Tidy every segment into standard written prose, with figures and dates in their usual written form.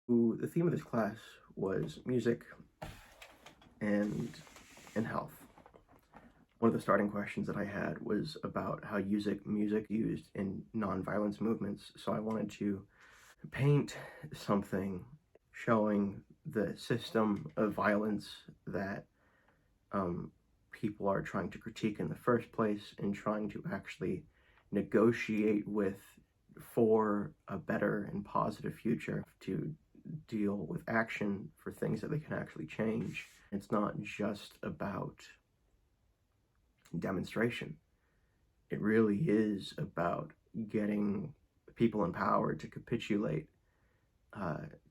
The theme of this class was music and health. One of the starting questions that I had was about how music used in nonviolence movements. So I wanted to paint something showing the system of violence that people are trying to critique in the first place and trying to actually negotiate with for a better and positive future, to deal with action for things that they can actually change. It's not just about demonstration. It really is about getting people empowered to capitulate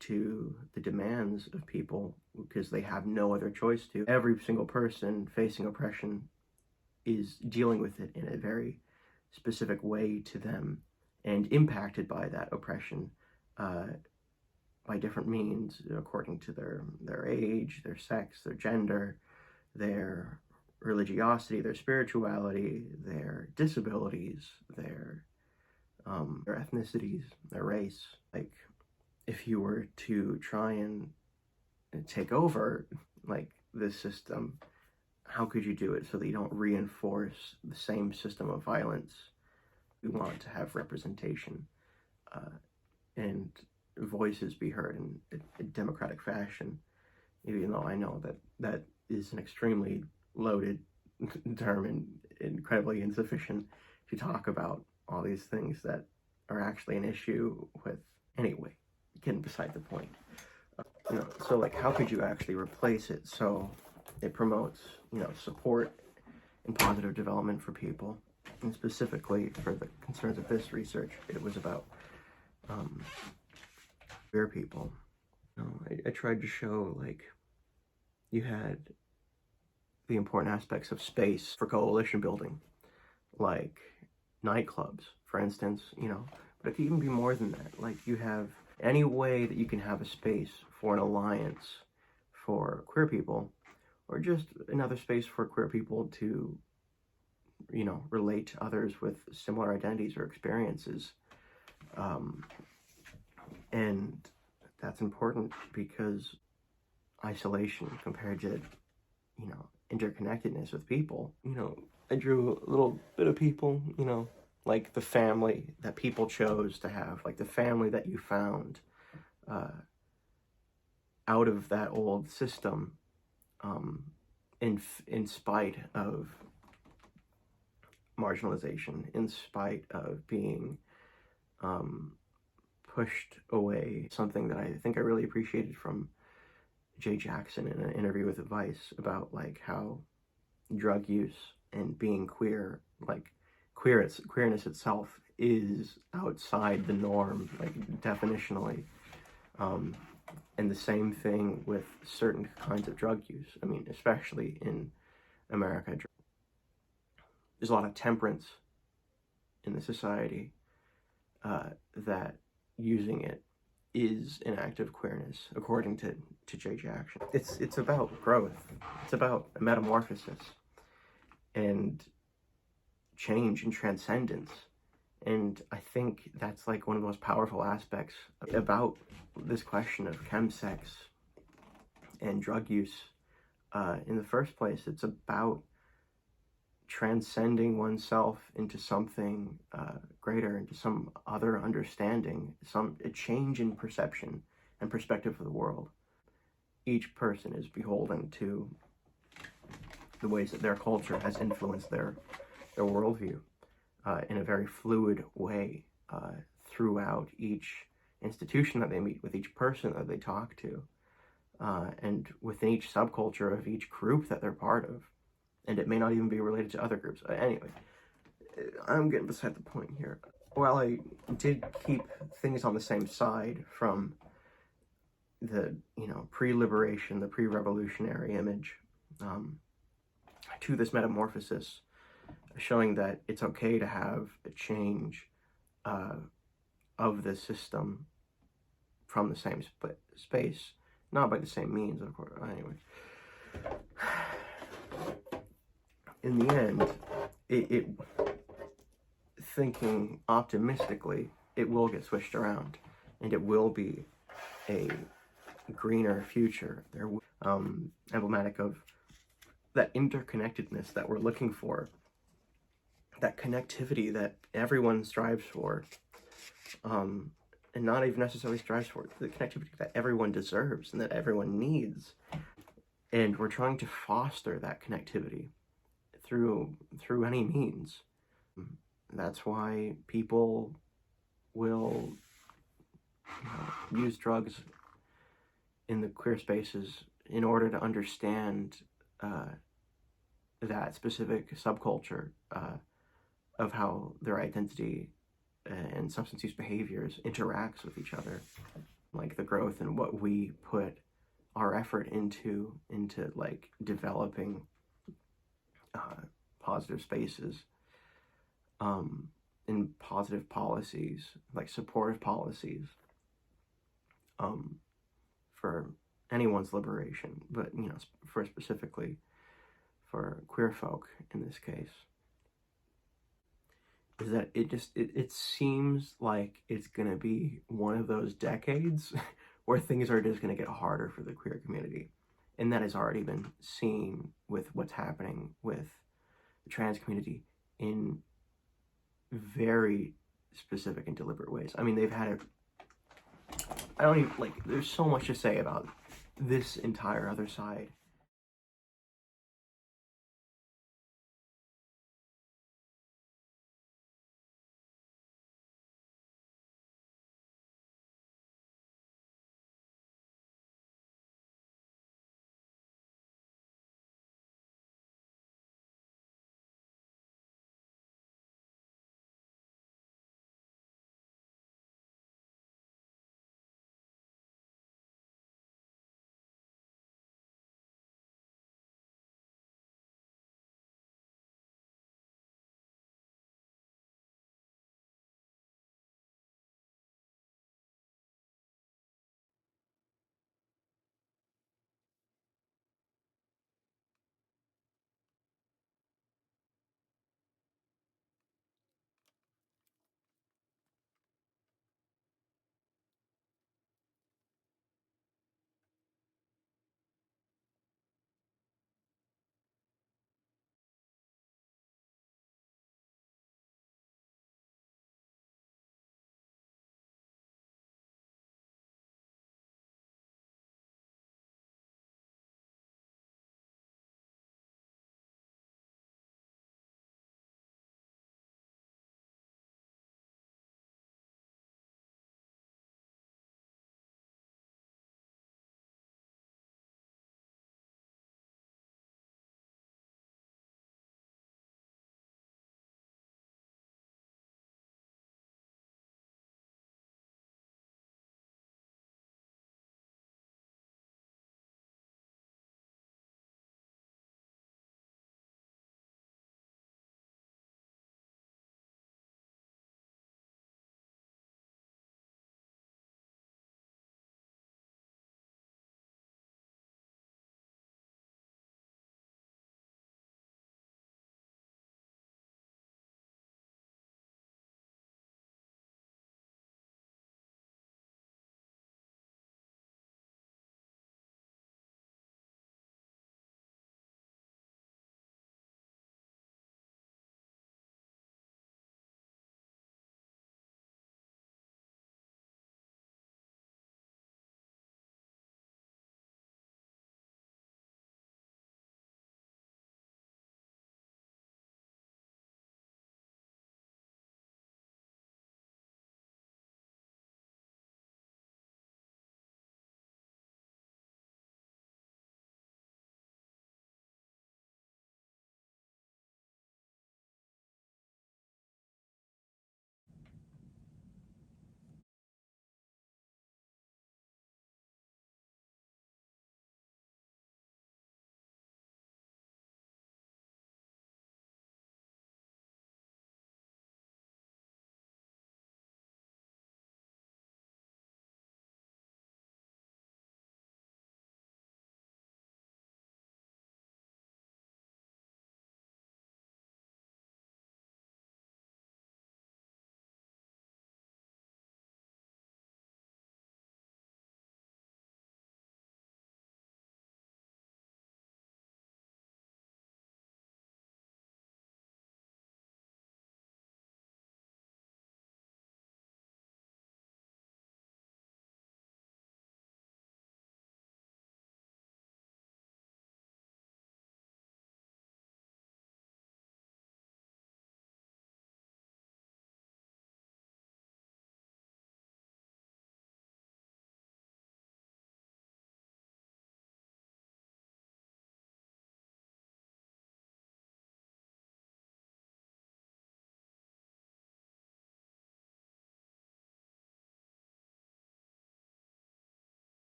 to the demands of people, because they have no other choice to. Every single person facing oppression is dealing with it in a very specific way to them and impacted by that oppression by different means, according to their age, their sex, their gender, their religiosity, their spirituality, their disabilities, their ethnicities, their race. Like, if you were to try and take over like this system, how could you do it so that you don't reinforce the same system of violence? We want to have representation and voices be heard in a democratic fashion, even though I know that that is an extremely loaded term and incredibly insufficient to talk about all these things that are actually an issue with. Anyway, getting beside the point. So like, how could you actually replace it so it promotes, support and positive development for people? And specifically for the concerns of this research, it was about queer people. I tried to show, like, you had the important aspects of space for coalition building, like nightclubs, for instance, but it could even be more than that. Like, you have any way that you can have a space for an alliance for queer people, or just another space for queer people to, relate to others with similar identities or experiences. And that's important because isolation compared to, interconnectedness with people. I drew a little bit of people, like the family that people chose to have, like the family that you found out of that old system, in spite of marginalization, in spite of being pushed away. Something that I think I really appreciated from Jay Jackson in an interview with Vice about like how drug use and being queer, like queerness itself is outside the norm, like definitionally. And the same thing with certain kinds of drug use. I mean, especially in America, there's a lot of temperance in the society that using it is an act of queerness, according to Jay Jackson. It's about growth. It's about a metamorphosis and change and transcendence. And I think that's like one of the most powerful aspects about this question of chemsex and drug use in the first place. It's about transcending oneself into something greater, into some other understanding, a change in perception and perspective of the world. Each person is beholden to the ways that their culture has influenced their worldview in a very fluid way throughout each institution that they meet, with each person that they talk to, and within each subculture of each group that they're part of. And it may not even be related to other groups. Anyway, I'm getting beside the point here. While I did keep things on the same side from the, pre-liberation, the pre-revolutionary image, to this metamorphosis, showing that it's okay to have a change of the system from the same space, not by the same means, of course. Anyway. In the end, it thinking optimistically, it will get switched around, and it will be a greener future. They're emblematic of that interconnectedness that we're looking for, that connectivity that everyone strives for, and not even necessarily strives for, the connectivity that everyone deserves and that everyone needs. And we're trying to foster that connectivity through any means. That's why people will use drugs in the queer spaces in order to understand that specific subculture of how their identity and substance use behaviors interacts with each other. Like the growth and what we put our effort into like developing positive spaces and positive policies, like supportive policies for anyone's liberation, but for specifically for queer folk in this case, is that it seems like it's gonna be one of those decades where things are just gonna get harder for the queer community. And that has already been seen with what's happening with the trans community in very specific and deliberate ways. I mean, they've had I don't even, like, there's so much to say about this entire other side